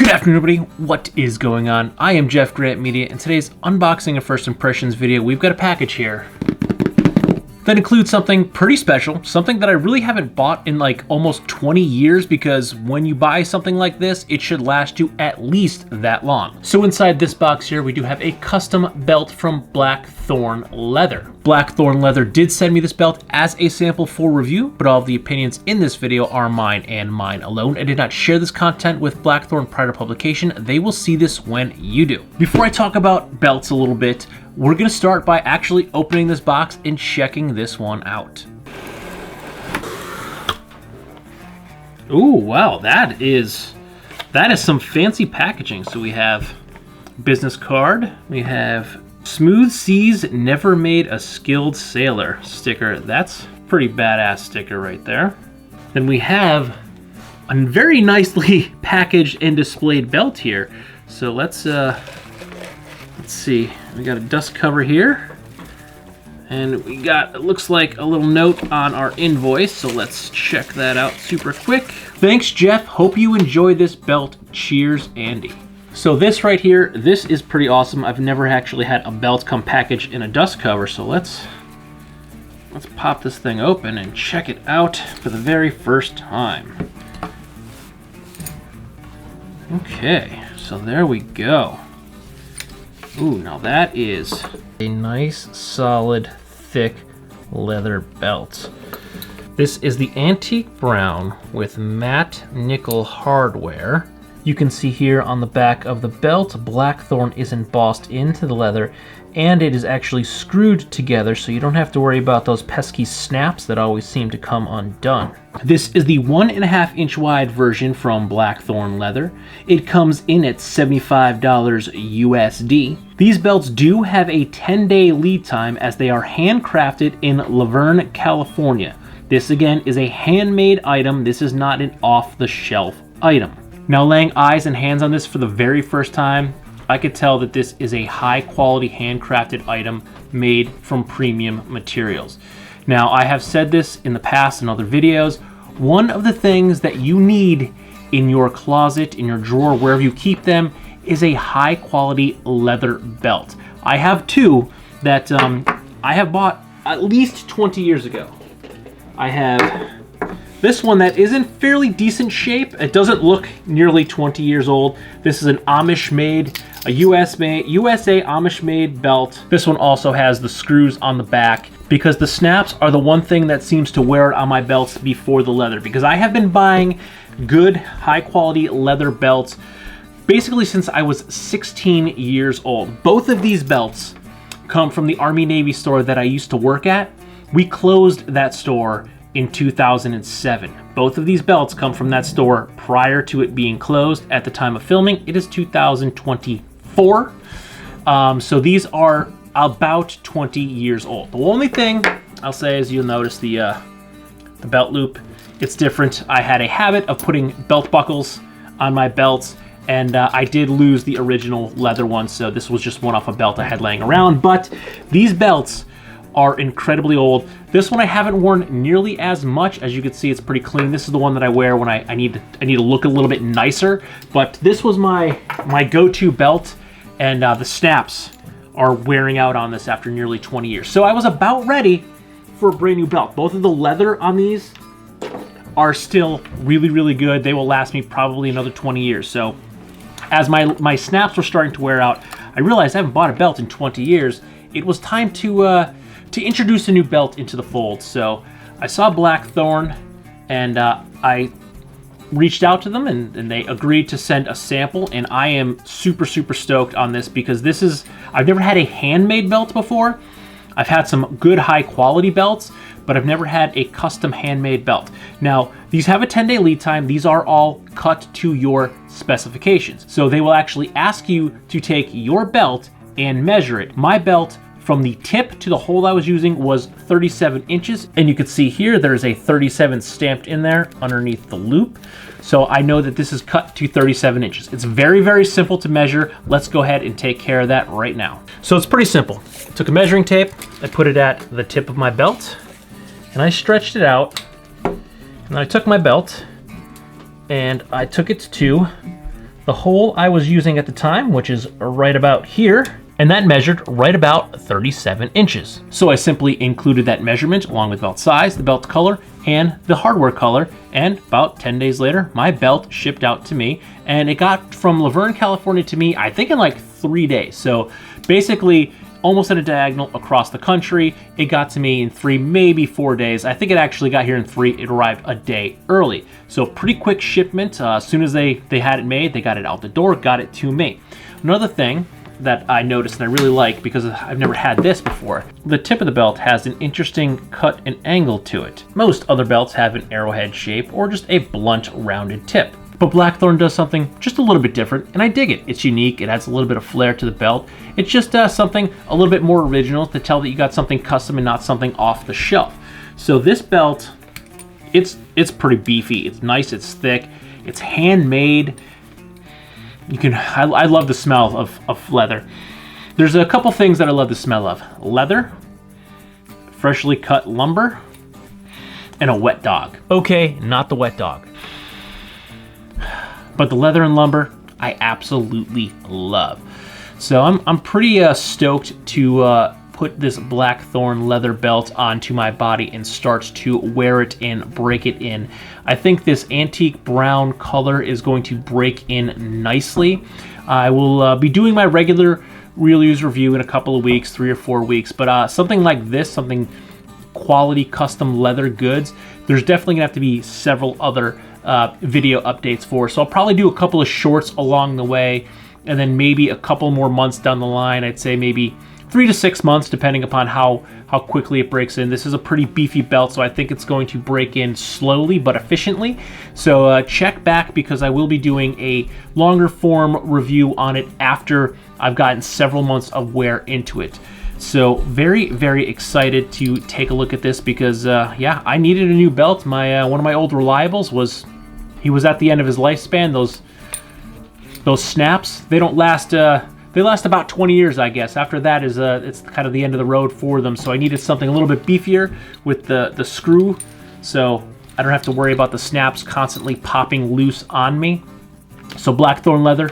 Good afternoon, everybody. What is going on? I am jeffgrantMEDIA, and today's unboxing and first impressions video, we've got a package here that includes something pretty special, something that I really haven't bought in like almost 20 years, because when you buy something like this, it should last you at least that long. So inside this box here, we do have a custom belt from Blackthorn Leather. Blackthorn Leather did send me this belt as a sample for review, but all of the opinions in this video are mine and mine alone. I did not share this content with Blackthorn prior to publication. They will see this when you do. Before I talk about belts a little bit, we're gonna start by actually opening this box and checking this one out. Ooh, wow, that is some fancy packaging. So we have business card, we have Smooth Seas Never Made a Skilled Sailor sticker. That's pretty badass sticker right there. Then we have a very nicely packaged and displayed belt here. So let's see. We got a dust cover here, and we got, it looks like, a little note on our invoice. So let's check that out super quick. Thanks, Jeff. Hope you enjoy this belt. Cheers, Andy. So this right here, this is pretty awesome. I've never actually had a belt come packaged in a dust cover, so let's pop this thing open and check it out for the very first time. Okay, so there we go. Ooh, now that is a nice, solid, thick leather belt. This is the antique brown with matte nickel hardware. You can see here on the back of the belt, Blackthorn is embossed into the leather, and it is actually screwed together, so you don't have to worry about those pesky snaps that always seem to come undone. This is the 1.5 inch wide version from Blackthorn Leather. It comes in at $75 USD. These belts do have a 10-day lead time, as they are handcrafted in Laverne, California. This again is a handmade item. This is not an off-the-shelf item. Now, laying eyes and hands on this for the very first time, I could tell that this is a high quality handcrafted item made from premium materials. Now, I have said this in the past in other videos, one of the things that you need in your closet, in your drawer, wherever you keep them, is a high quality leather belt. I have two that I have bought at least 20 years ago. I have this one that is in fairly decent shape. It doesn't look nearly 20 years old. This is an Amish made, a USA Amish made belt. This one also has the screws on the back, because the snaps are the one thing that seems to wear on my belts before the leather, because I have been buying good high quality leather belts basically since I was 16 years old. Both of these belts come from the Army Navy store that I used to work at. We closed that store in 2007. Both of these belts come from that store prior to it being closed. At the time of filming, it is 2024. So these are about 20 years old. The only thing I'll say is you'll notice the belt loop. It's different. I had a habit of putting belt buckles on my belts, and I did lose the original leather one, so this was just one off a belt I had laying around. But these belts are incredibly old. This one I haven't worn nearly as much. As you can see, it's pretty clean. This is the one that I wear when I need to look a little bit nicer. But this was my go-to belt, and the snaps are wearing out on this after nearly 20 years. So I was about ready for a brand new belt. Both of the leather on these are still really, really good. They will last me probably another 20 years. So as my snaps were starting to wear out, I realized I haven't bought a belt in 20 years. It was time to introduce a new belt into the fold. So I saw Blackthorn, and I reached out to them, and they agreed to send a sample, and I am super, super stoked on this, because this is, I've never had a handmade belt before. I've had some good high quality belts, but I've never had a custom handmade belt. Now, these have a 10-day lead time. These are all cut to your specifications. So they will actually ask you to take your belt and measure it. My belt, from the tip to the hole I was using, was 37 inches. And you can see here, there's a 37 stamped in there underneath the loop. So I know that this is cut to 37 inches. It's very, very simple to measure. Let's go ahead and take care of that right now. So it's pretty simple. I took a measuring tape, I put it at the tip of my belt, and I stretched it out. And I took my belt and I took it to the hole I was using at the time, which is right about here, and that measured right about 37 inches. So I simply included that measurement along with belt size, the belt color, and the hardware color, and about 10 days later, my belt shipped out to me, and it got from Laverne, California to me, I think in like 3 days. So basically, almost at a diagonal across the country. It got to me in 3, maybe 4 days. I think it actually got here in 3. It arrived a day early. So pretty quick shipment. As soon as they had it made, they got it out the door, got it to me. Another thing that I noticed and I really like, because I've never had this before, the tip of the belt has an interesting cut and angle to it. Most other belts have an arrowhead shape or just a blunt rounded tip. But Blackthorn does something just a little bit different, and I dig it. It's unique, it adds a little bit of flair to the belt. It's just something a little bit more original to tell that you got something custom and not something off the shelf. So this belt, it's pretty beefy, it's nice, it's thick, it's handmade. I love the smell of leather. There's a couple things that I love the smell of. Leather, freshly cut lumber, and a wet dog. Okay, not the wet dog. But the leather and lumber, I absolutely love. So I'm pretty stoked to put this Blackthorn leather belt onto my body and start to wear it and break it in. I think this antique brown color is going to break in nicely. I will be doing my regular real use review in a couple of weeks, 3 or 4 weeks, but something like this, something quality custom leather goods, there's definitely gonna have to be several other video updates for. So I'll probably do a couple of shorts along the way, and then maybe a couple more months down the line. I'd say maybe 3 to 6 months, depending upon how quickly it breaks in. This is a pretty beefy belt, so I think it's going to break in slowly but efficiently. So check back, because I will be doing a longer form review on it after I've gotten several months of wear into it. So very, very excited to take a look at this, because yeah, I needed a new belt. My one of my old reliables was at the end of his lifespan. Those snaps, they don't last. They last about 20 years, I guess. After that is it's kind of the end of the road for them. So I needed something a little bit beefier with the screw, so I don't have to worry about the snaps constantly popping loose on me. So Blackthorn Leather,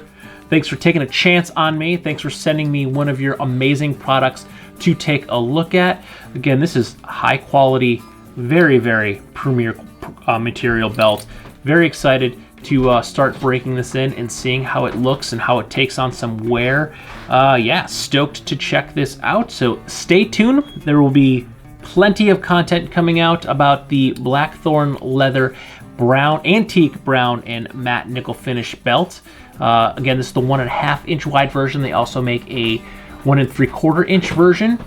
thanks for taking a chance on me. Thanks for sending me one of your amazing products to take a look at. Again, this is high quality, very, very premier material belt. Very excited to start breaking this in and seeing how it looks and how it takes on some wear. Yeah, stoked to check this out. So stay tuned. There will be plenty of content coming out about the Blackthorn Leather brown, antique brown and matte nickel finish belt. Again, this is the 1.5 inch wide version. They also make a 1 3/4 inch version.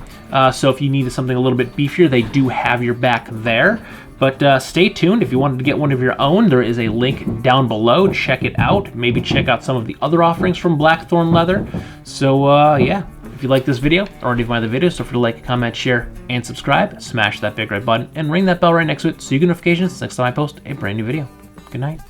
So if you needed something a little bit beefier, they do have your back there. But stay tuned. If you wanted to get one of your own, there is a link down below. Check it out. Maybe check out some of the other offerings from Blackthorn Leather. So yeah, if you like this video or any of my other videos, don't forget to like, comment, share, and subscribe. Smash that big red button and ring that bell right next to it so you get notifications next time I post a brand new video. Good night.